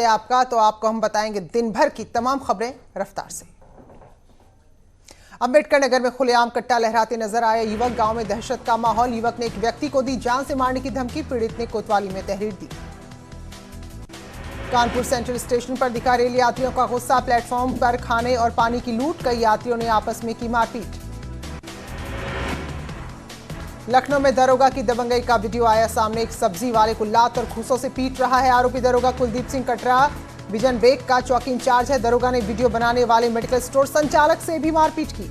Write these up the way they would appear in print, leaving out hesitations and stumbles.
आपका तो आपको हम बताएंगे दिन भर की तमाम खबरें रफ्तार से। अंबेडकर नगर में खुलेआम कट्टा लहराते नजर आए युवक, गांव में दहशत का माहौल। युवक ने एक व्यक्ति को दी जान से मारने की धमकी, पीड़ित ने कोतवाली में तहरीर दी। कानपुर सेंट्रल स्टेशन पर दिखा रेल यात्रियों का गुस्सा, प्लेटफॉर्म पर खाने और पानी की लूट, कई यात्रियों ने आपस में की मारपीट। लखनऊ में दरोगा की दबंगई का वीडियो आया सामने, एक सब्जी वाले को लात और घूंसों से पीट रहा है। आरोपी दरोगा कुलदीप सिंह कटरा विजन बेग का चौकी इंचार्ज है। दरोगा ने वीडियो बनाने वाले मेडिकल स्टोर संचालक से भी मारपीट की।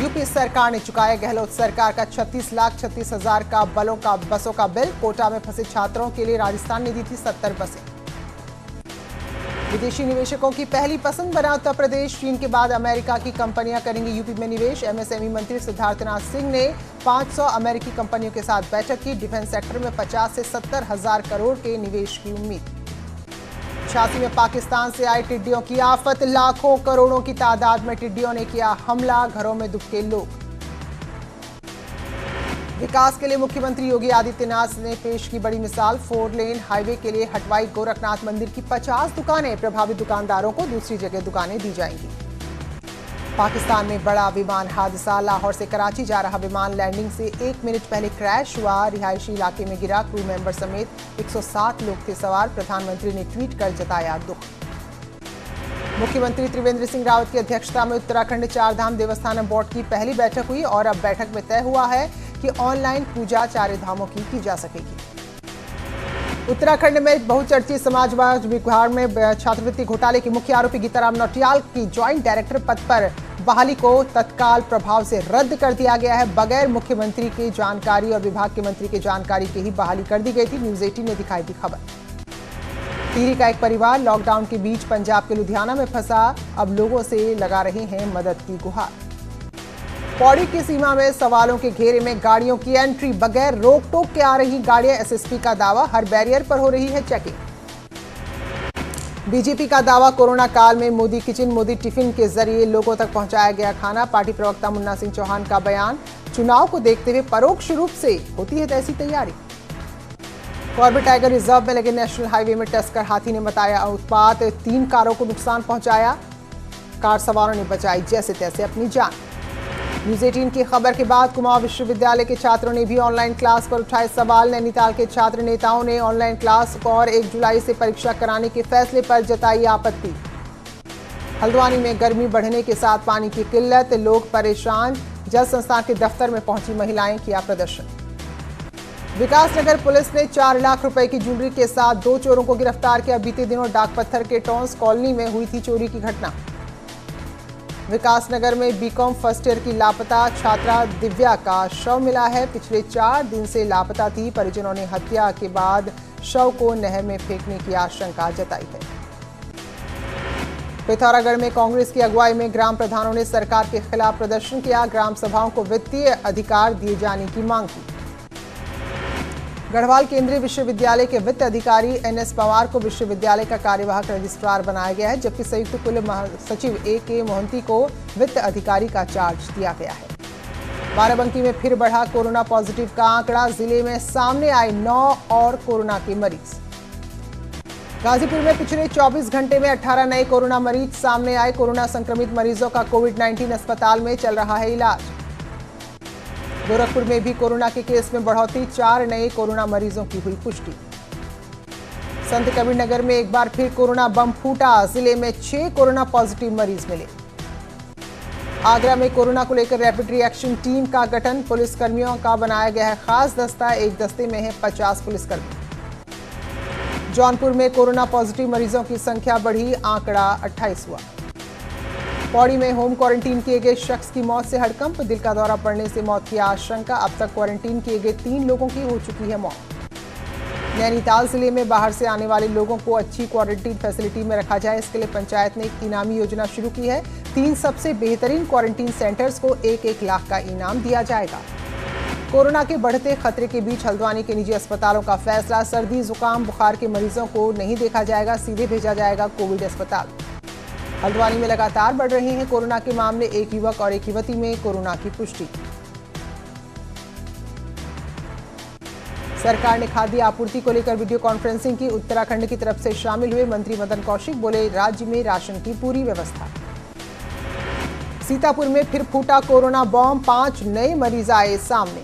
यूपी सरकार ने चुकाया गहलोत सरकार का 36,36,000 का बसों का बिल। कोटा में फंसे छात्रों के लिए राजस्थान ने दी थी 70 बसें। विदेशी निवेशकों की पहली पसंद बना उत्तर प्रदेश, चीन के बाद अमेरिका की कंपनियां करेंगी यूपी में निवेश। एमएसएमई मंत्री सिद्धार्थनाथ सिंह ने 500 अमेरिकी कंपनियों के साथ बैठक की। डिफेंस सेक्टर में 50 से 70 हजार करोड़ के निवेश की उम्मीद। झांसी में पाकिस्तान से आए टिड्डियों की आफत, लाखों करोड़ों की तादाद में टिड्डियों ने किया हमला, घरों में दुबके लोग। विकास के लिए मुख्यमंत्री योगी आदित्यनाथ ने पेश की बड़ी मिसाल, 4 लेन हाईवे के लिए हटवाई गोरखनाथ मंदिर की 50 दुकानें, प्रभावित दुकानदारों को दूसरी जगह दुकानें दी जाएंगी। पाकिस्तान में बड़ा विमान हादसा, लाहौर से कराची जा रहा विमान लैंडिंग से 1 मिनट पहले क्रैश हुआ, रिहायशी इलाके में गिरा, क्रू मेंबर समेत 107 लोग थे सवार। प्रधानमंत्री ने ट्वीट कर जताया दुख। मुख्यमंत्री त्रिवेंद्र सिंह रावत की अध्यक्षता में उत्तराखंड चारधाम देवस्थानम बोर्ड की पहली बैठक हुई और अब बैठक में तय हुआ है कि ऑनलाइन पूजा चारों धामों की जा सकेगी। उत्तराखंड में बहुचर्चित समाजवाद विभाग में छात्रवृत्ति घोटाले के मुख्य आरोपी गीताराम नौटियाल की ज्वाइंट डायरेक्टर पद पर बहाली को तत्काल प्रभाव से रद्द कर दिया गया है। बगैर मुख्यमंत्री की जानकारी और विभाग के मंत्री की जानकारी की ही बहाली कर दी गई थी। न्यूज़ 18 ने दिखाई थी खबर। टिहरी का एक परिवार लॉकडाउन के बीच पंजाब के लुधियाना में फंसा, अब लोगों से लगा रहे हैं मदद की गुहार। पौड़ी की सीमा में सवालों के घेरे में गाड़ियों की एंट्री, बगैर रोक टोक के आ रही गाड़ियां, एसएसपी का दावा, हर बैरियर पर हो रही है चेकिंग। बीजेपी का दावा, कोरोना काल में मोदी किचन, मोदी टिफिन के जरिए लोगों तक पहुंचाया गया खाना। पार्टी प्रवक्ता मुन्ना सिंह चौहान का बयान, चुनाव को देखते हुए परोक्ष रूप से होती है ऐसी तैयारी। कॉर्बेट टाइगर रिजर्व में लगे नेशनल हाईवे में टस्कर हाथी ने मचाया उत्पात, 3 कारों को नुकसान पहुंचाया, कार सवारों ने बचाई जैसे तैसे अपनी जान। न्यूज़ 18 की खबर के बाद कुमाऊं विश्वविद्यालय के छात्रों ने भी ऑनलाइन क्लास पर उठाए सवाल। नैनीताल के छात्र नेताओं ने ऑनलाइन क्लास और 1 जुलाई से परीक्षा कराने के फैसले पर जताई आपत्ति। हल्द्वानी में गर्मी बढ़ने के साथ पानी की किल्लत, लोग परेशान, जल संस्थान के दफ्तर में पहुंची महिलाएं, किया प्रदर्शन। विकासनगर पुलिस ने 4 लाख रुपए की ज्वेलरी के साथ 2 चोरों को गिरफ्तार किया। बीते दिनों डाकपत्थर के टॉन्स कॉलोनी में हुई थी चोरी की घटना। विकासनगर में बीकॉम फर्स्ट ईयर की लापता छात्रा दिव्या का शव मिला है। पिछले 4 दिन से लापता थी। परिजनों ने हत्या के बाद शव को नहर में फेंकने की आशंका जताई है। पिथौरागढ़ में कांग्रेस की अगुवाई में ग्राम प्रधानों ने सरकार के खिलाफ प्रदर्शन किया। ग्राम सभाओं को वित्तीय अधिकार दिए जाने की मांग की। गढ़वाल केंद्रीय विश्वविद्यालय के वित्त अधिकारी एनएस पवार को विश्वविद्यालय का कार्यवाहक रजिस्ट्रार बनाया गया है, जबकि संयुक्त कुल सचिव ए.के. मोहंती को वित्त अधिकारी का चार्ज दिया गया है। बाराबंकी में फिर बढ़ा कोरोना पॉजिटिव का आंकड़ा, जिले में सामने आए 9 और कोरोना के मरीज। गाजीपुर में पिछले 24 घंटे में 18 नए कोरोना मरीज सामने आए। कोरोना संक्रमित मरीजों का कोविड-19 अस्पताल में चल रहा है इलाज। गोरखपुर में भी कोरोना के केस में बढ़ोतरी, 4 नए कोरोना मरीजों की हुई पुष्टि। संत कबीर नगर में एक बार फिर कोरोना बम फूटा, जिले में 6 कोरोना पॉजिटिव मरीज मिले। आगरा में कोरोना को लेकर रैपिड रिएक्शन टीम का गठन, पुलिसकर्मियों का बनाया गया है खास दस्ता, एक दस्ते में है 50 पुलिसकर्मी। जौनपुर में कोरोना पॉजिटिव मरीजों की संख्या बढ़ी, आंकड़ा 28 हुआ। पौड़ी में होम क्वारंटीन किए गए शख्स की मौत से हड़कंप, दिल का दौरा पड़ने से मौत की आशंका। अब तक क्वारंटीन किए गए 3 लोगों की हो चुकी है मौत। नैनीताल जिले में बाहर से आने वाले लोगों को अच्छी क्वारंटीन फैसिलिटी में रखा जाए, इसके लिए पंचायत ने एक इनामी योजना शुरू की है। 3 सबसे बेहतरीन क्वारंटीन सेंटर्स को 1-1 लाख का इनाम दिया जाएगा। कोरोना के बढ़ते खतरे के बीच हल्द्वानी के निजी अस्पतालों का फैसला, सर्दी जुकाम बुखार के मरीजों को नहीं देखा जाएगा, सीधे भेजा जाएगा कोविड अस्पताल। हल्द्वानी में लगातार बढ़ रहे हैं कोरोना के मामले, एक युवक और एक युवती में कोरोना की पुष्टि। सरकार ने खाद्य आपूर्ति को लेकर वीडियो कॉन्फ्रेंसिंग की। उत्तराखंड की तरफ से शामिल हुए मंत्री मदन कौशिक, बोले राज्य में राशन की पूरी व्यवस्था। सीतापुर में फिर फूटा कोरोना बॉम्ब, 5 नए मरीज आए सामने।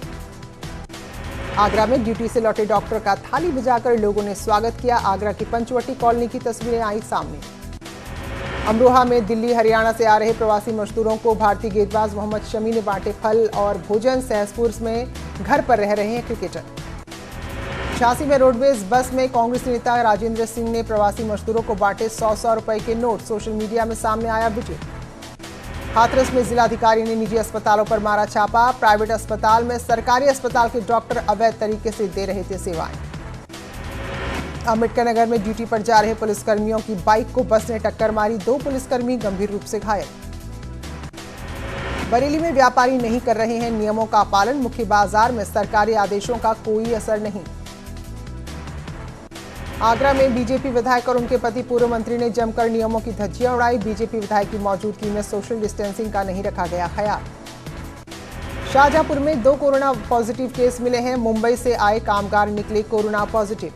आगरा में ड्यूटी से लौटे डॉक्टर का थाली बजाकर लोगों ने स्वागत किया। आगरा की पंचवटी कॉलोनी की तस्वीरें आई सामने। अमरोहा में दिल्ली हरियाणा से आ रहे प्रवासी मजदूरों को भारतीय गेंदबाज मोहम्मद शमी ने बांटे फल और भोजन। सहसपुर में घर पर रह रहे हैं क्रिकेटर। झांसी में रोडवेज बस में कांग्रेस नेता राजेंद्र सिंह ने प्रवासी मजदूरों को बांटे 100-100 रुपए के नोट। सोशल मीडिया में सामने आया वीडियो। हाथरस में जिलाधिकारी ने निजी अस्पतालों पर मारा छापा। प्राइवेट अस्पताल में सरकारी अस्पताल के डॉक्टर अवैध तरीके से दे रहे थे सेवाएं। अम्बेडकर नगर में ड्यूटी पर जा रहे पुलिसकर्मियों की बाइक को बस ने टक्कर मारी। 2 पुलिसकर्मी गंभीर रूप से घायल। बरेली में व्यापारी नहीं कर रहे हैं नियमों का पालन। मुख्य बाजार में सरकारी आदेशों का कोई असर नहीं। आगरा में बीजेपी विधायक और उनके पति पूर्व मंत्री ने जमकर नियमों की धज्जियां उड़ाई। बीजेपी विधायक की मौजूदगी में सोशल डिस्टेंसिंग का नहीं रखा गया ख्याल। शाहजहांपुर में 2 कोरोना पॉजिटिव केस मिले हैं। मुंबई से आए कामगार निकले कोरोना पॉजिटिव।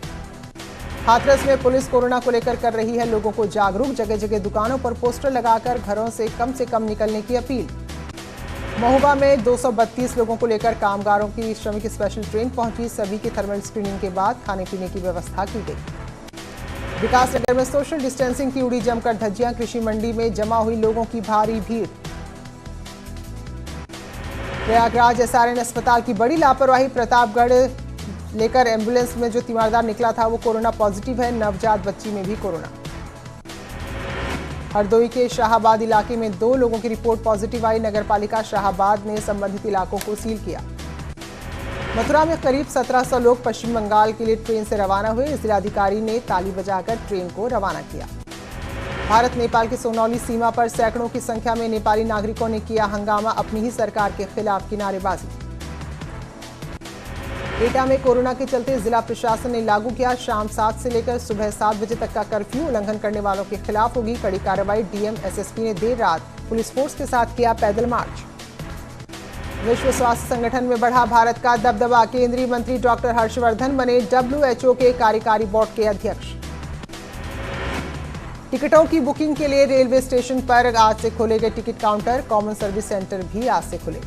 हाथरस में पुलिस कोरोना को लेकर कर रही है लोगों को जागरूक। जगह जगह दुकानों पर पोस्टर लगाकर घरों से कम निकलने की अपील। महोबा में 232 लोगों को लेकर कामगारों की श्रमिक स्पेशल ट्रेन पहुंची। सभी की थर्मल स्क्रीनिंग के बाद खाने पीने की व्यवस्था की गई। विकासनगर में सोशल डिस्टेंसिंग की उड़ी जमकर धज्जियां। कृषि मंडी में जमा हुई लोगों की भारी भीड़। प्रयागराज एसआरएन अस्पताल की बड़ी लापरवाही। प्रतापगढ़ लेकर एम्बुलेंस में जो तीमारदार निकला था वो कोरोना पॉजिटिव है। नवजात बच्ची में भी कोरोना। हरदोई के शाहाबाद इलाके में 2 लोगों की रिपोर्ट पॉजिटिव आई। नगरपालिका शाहाबाद ने संबंधित इलाकों को सील किया। मथुरा में करीब 1700 लोग पश्चिम बंगाल के लिए ट्रेन से रवाना हुए। जिलाधिकारी ने ताली बजाकर ट्रेन को रवाना किया। भारत नेपाल की सोनौली सीमा पर सैकड़ों की संख्या में नेपाली नागरिकों ने किया हंगामा। अपनी ही सरकार के खिलाफ की नारेबाजी। एटा में कोरोना के चलते जिला प्रशासन ने लागू किया शाम 7 से लेकर सुबह 7 बजे तक का कर्फ्यू। उल्लंघन करने वालों के खिलाफ होगी कड़ी कार्रवाई। डीएम एसएसपी ने देर रात पुलिस फोर्स के साथ किया पैदल मार्च। विश्व स्वास्थ्य संगठन में बढ़ा भारत का दबदबा। केंद्रीय मंत्री डॉक्टर हर्षवर्धन बने WHO के कार्यकारी बोर्ड के अध्यक्ष। टिकटों की बुकिंग के लिए रेलवे स्टेशन पर आज से खोले गए ticket counter. Common service centre भी आज से खुले।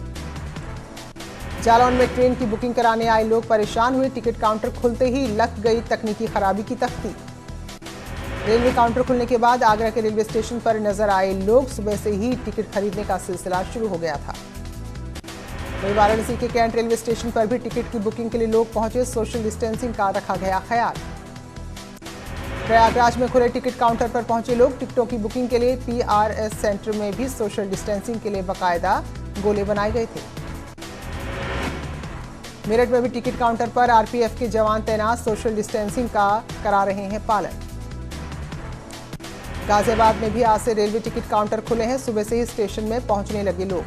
जालौन में ट्रेन की बुकिंग कराने आए लोग परेशान हुए। टिकट काउंटर खुलते ही लग गई तकनीकी खराबी की तख्ती। रेलवे काउंटर खुलने के बाद आगरा के रेलवे स्टेशन पर नजर आए लोग। सुबह से ही टिकट खरीदने का सिलसिला शुरू हो गया था। वहीं वाराणसी के कैंट रेलवे स्टेशन पर भी टिकट की बुकिंग के लिए लोग पहुंचे। सोशल डिस्टेंसिंग का रखा गया ख्याल। प्रयागराज में खुले टिकट काउंटर पर पहुंचे लोग। टिकटों की बुकिंग के लिए PRS सेंटर में भी सोशल डिस्टेंसिंग के लिए बाकायदा गोले बनाए गए थे। मेरठ में भी टिकट काउंटर पर RPF के जवान तैनात सोशल डिस्टेंसिंग का करा रहे हैं पालन। गाजियाबाद में भी आज से रेलवे टिकट काउंटर खुले हैं। सुबह से ही स्टेशन में पहुंचने लगे लोग।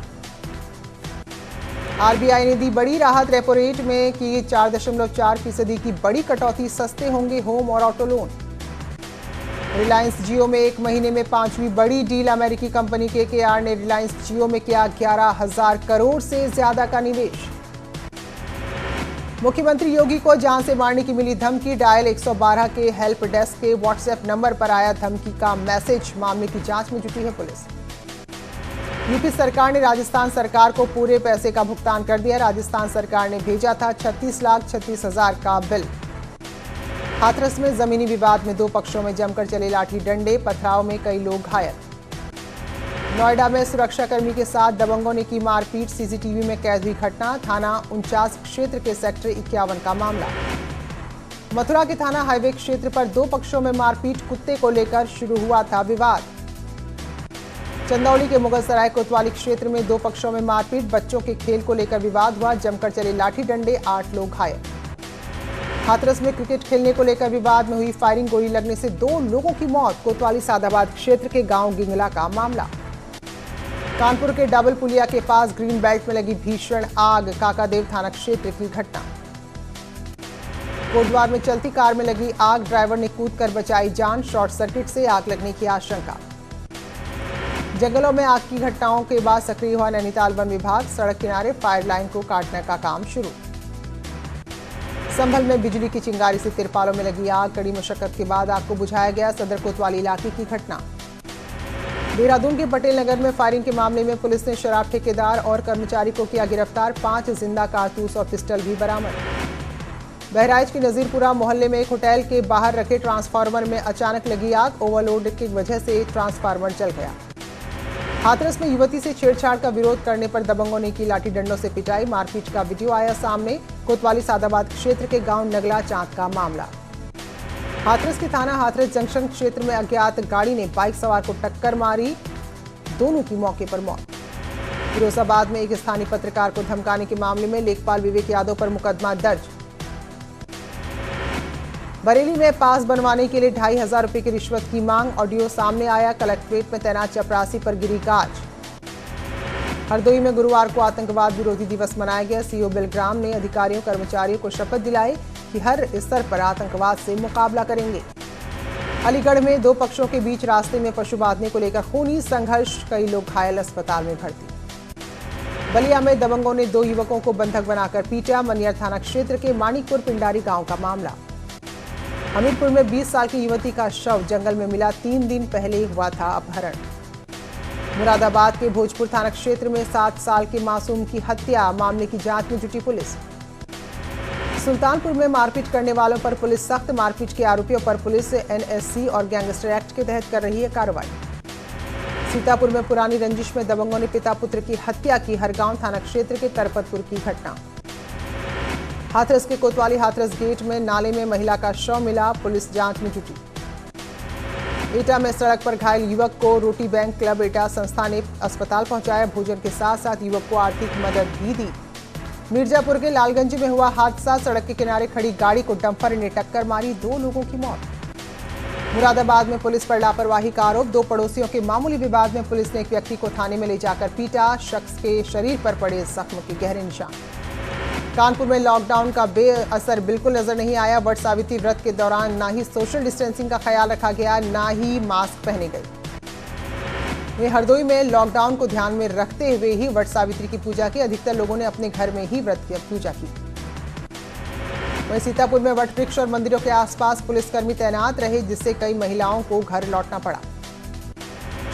RBI ने दी बड़ी राहत। रेपो रेट में की 4.4% की बड़ी कटौती। सस्ते होंगे होम और ऑटो लोन। रिलायंस जियो में 1 महीने में 5वीं बड़ी डील। अमेरिकी कंपनी KKR ने रिलायंस जियो में किया 11,000 करोड़ से ज्यादा का निवेश। मुख्यमंत्री योगी को जान से मारने की मिली धमकी। डायल 112 के हेल्प डेस्क के व्हाट्सएप नंबर पर आया धमकी का मैसेज। मामले की जांच में जुटी है पुलिस। यूपी सरकार ने राजस्थान सरकार को पूरे पैसे का भुगतान कर दिया। राजस्थान सरकार ने भेजा था 36,36,000 का बिल। हाथरस में जमीनी विवाद में 2 पक्षों में जमकर चले लाठी डंडे। पथराव में कई लोग घायल। नोएडा में सुरक्षाकर्मी के साथ दबंगों ने की मारपीट। CCTV में कैद हुई घटना। थाना 49 क्षेत्र के सेक्टर 51 का मामला। मथुरा के थाना हाईवे क्षेत्र पर 2 पक्षों में मारपीट। कुत्ते को लेकर शुरू हुआ था विवाद। चंदौली के मुगलसराय कोतवाली क्षेत्र में 2 पक्षों में मारपीट। बच्चों के खेल को लेकर विवाद हुआ। जमकर चले लाठी डंडे। 8 लोग घायल। हाथरस में क्रिकेट खेलने को लेकर विवाद में हुई फायरिंग। गोली लगने से 2 लोगों की मौत। कोतवाली सादाबाद क्षेत्र के गांव गिंगला का मामला। कानपुर के डबल पुलिया के पास ग्रीन बेल्ट में लगी भीषण आग। काकादेव थाना क्षेत्र की घटना। कोटद्वार में चलती कार में लगी आग। ड्राइवर ने कूदकर बचाई जान। शॉर्ट सर्किट से आग लगने की आशंका। जंगलों में आग की घटनाओं के बाद सक्रिय हुआ नैनीताल वन विभाग। सड़क किनारे फायर लाइन को काटने का काम शुरू। संभल में बिजली की चिंगारी से तिरपालों में लगी आग। कड़ी मशक्कत के बाद आग को बुझाया गया। सदर कोतवाली इलाके की घटना। देहरादून के पटेल नगर में फायरिंग के मामले में पुलिस ने शराब ठेकेदार और कर्मचारी को किया गिरफ्तार। 5 जिंदा कारतूस और पिस्टल भी बरामद। बहराइच के नजीरपुरा मोहल्ले में एक होटल के बाहर रखे ट्रांसफार्मर में अचानक लगी आग। ओवरलोड की वजह से ट्रांसफार्मर जल गया। हाथरस में युवती से छेड़छाड़ का विरोध करने पर दबंगों ने की लाठी डंडों से पिटाई। मारपीट का वीडियो आया सामने। कोतवाली सादाबाद क्षेत्र के गांव नगला चांद का मामला। हाथरस के थाना हाथरस जंक्शन क्षेत्र में अज्ञात गाड़ी ने बाइक सवार को टक्कर मारी। दोनों की मौके पर मौत। फिरोजाबाद में एक स्थानीय पत्रकार को धमकाने के मामले में लेखपाल विवेक यादव पर मुकदमा दर्ज। बरेली में पास बनवाने के लिए 2,500 रुपए की रिश्वत की मांग। ऑडियो सामने आया। कलेक्ट्रेट में तैनात चपरासी पर गिरी गाज। हरदोई में गुरुवार को आतंकवाद विरोधी दिवस मनाया गया। सीओ बिलग्राम ने अधिकारियों कर्मचारियों को शपथ दिलाई कि हर स्तर पर आतंकवाद से मुकाबला करेंगे। अलीगढ़ में 2 पक्षों के बीच रास्ते में पशु बांधने को लेकर खूनी संघर्ष। कई लोग घायल, अस्पताल में भर्ती। बलिया में दबंगों ने 2 युवकों को बंधक बनाकर पीटा। मनियर थाना क्षेत्र के मानिकपुर पिंडारी गांव का मामला। हमीरपुर में 20 साल की युवती का शव जंगल में मिला। 3 दिन पहले हुआ था अपहरण। मुरादाबाद के भोजपुर थाना क्षेत्र में 7 साल के मासूम की हत्या। मामले की जांच में जुटी पुलिस। सुल्तानपुर में मारपीट करने वालों पर पुलिस सख्त। मारपीट के आरोपियों पर पुलिस एनएससी और गैंगस्टर एक्ट के तहत कर रही है कार्रवाई। सीतापुर में पुरानी रंजिश में दबंगों ने पिता पुत्र की हत्या की। हरगांव थाना क्षेत्र के तरपतपुर की घटना। हाथरस के कोतवाली हाथरस गेट में नाले में महिला का शव मिला। पुलिस जांच में जुटी। एटा में सड़क पर घायल युवक को रोटी बैंक क्लब एटा संस्था ने अस्पताल पहुंचाया। भोजन के साथ साथ युवक को आर्थिक मदद भी दी। मिर्जापुर के लालगंज में हुआ हादसा। सड़क के किनारे खड़ी गाड़ी को डंपर ने टक्कर मारी। 2 लोगों की मौत। मुरादाबाद में पुलिस पर लापरवाही का आरोप। 2 पड़ोसियों के मामूली विवाद में पुलिस ने एक व्यक्ति को थाने में ले जाकर पीटा। शख्स के शरीर पर पड़े जख्म के गहरे निशान। कानपुर में लॉकडाउन का बेअसर बिल्कुल नजर नहीं आया। वट सावित्री व्रत के दौरान ना ही सोशल डिस्टेंसिंग का ख्याल रखा गया, ना ही मास्क पहने गए। वहीं हरदोई में लॉकडाउन को ध्यान में रखते हुए ही वट सावित्री की पूजा की। अधिकतर लोगों ने अपने घर में ही व्रत की पूजा की। वहीं सीतापुर में वट वृक्ष और मंदिरों के आसपास पुलिसकर्मी तैनात रहे, जिससे कई महिलाओं को घर लौटना पड़ा।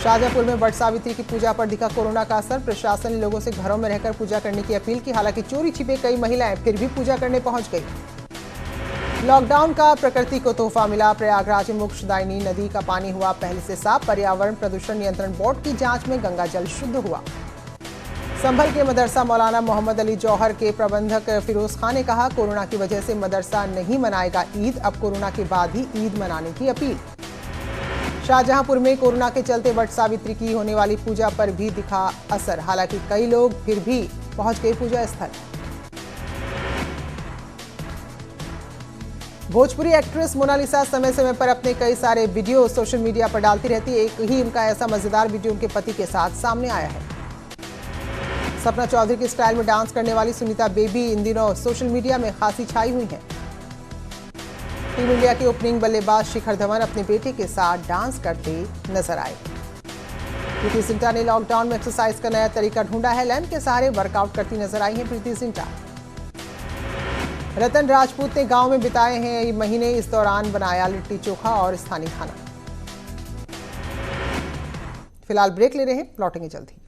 शाहजहांपुर में वट सावित्री की पूजा पर दिखा कोरोना का असर। प्रशासन ने लोगों से घरों में रहकर पूजा करने की अपील की। हालांकि चोरी छिपे कई महिलाएं फिर भी पूजा करने पहुंच गई। लॉकडाउन का प्रकृति को तोहफा मिला। प्रयागराज में मोक्षदायिनी नदी का पानी हुआ पहले से साफ। पर्यावरण प्रदूषण नियंत्रण बोर्ड की जांच में गंगा जल शुद्ध हुआ। संभल के मदरसा मौलाना मोहम्मद अली जौहर के प्रबंधक फिरोज खान ने कहा, कोरोना की वजह से मदरसा नहीं मनाएगा ईद। अब कोरोना के बाद ही ईद मनाने की अपील। शाहजहांपुर में कोरोना के चलते वट सावित्री की होने वाली पूजा पर भी दिखा असर। हालांकि कई लोग फिर भी पहुंच गए पूजा स्थल। भोजपुरी एक्ट्रेस मोनालिसा समय समय पर अपने कई सारे वीडियो सोशल मीडिया पर डालती रहती है। एक ही उनका ऐसा मजेदार वीडियो उनके पति के साथ सामने आया है। सपना चौधरी के स्टाइल में डांस करने वाली सुनीता बेबी इन दिनों सोशल मीडिया में खासी छाई हुई हैं। टीम इंडिया के ओपनिंग बल्लेबाज शिखर धवन अपने बेटे के साथ डांस करते नजर आए। प्रीति जिंटा ने लॉकडाउन में एक्सरसाइज का नया तरीका ढूंढा है। लैंप के सहारे वर्कआउट करती नजर आई हैं प्रीति जिंटा। रतन राजपूत ने गांव में बिताए हैं ये महीने। इस दौरान बनाया लिट्टी चोखा और स्थानीय खाना। फिलहाल ब्रेक ले रहे हैं, लौटेंगे जल्दी।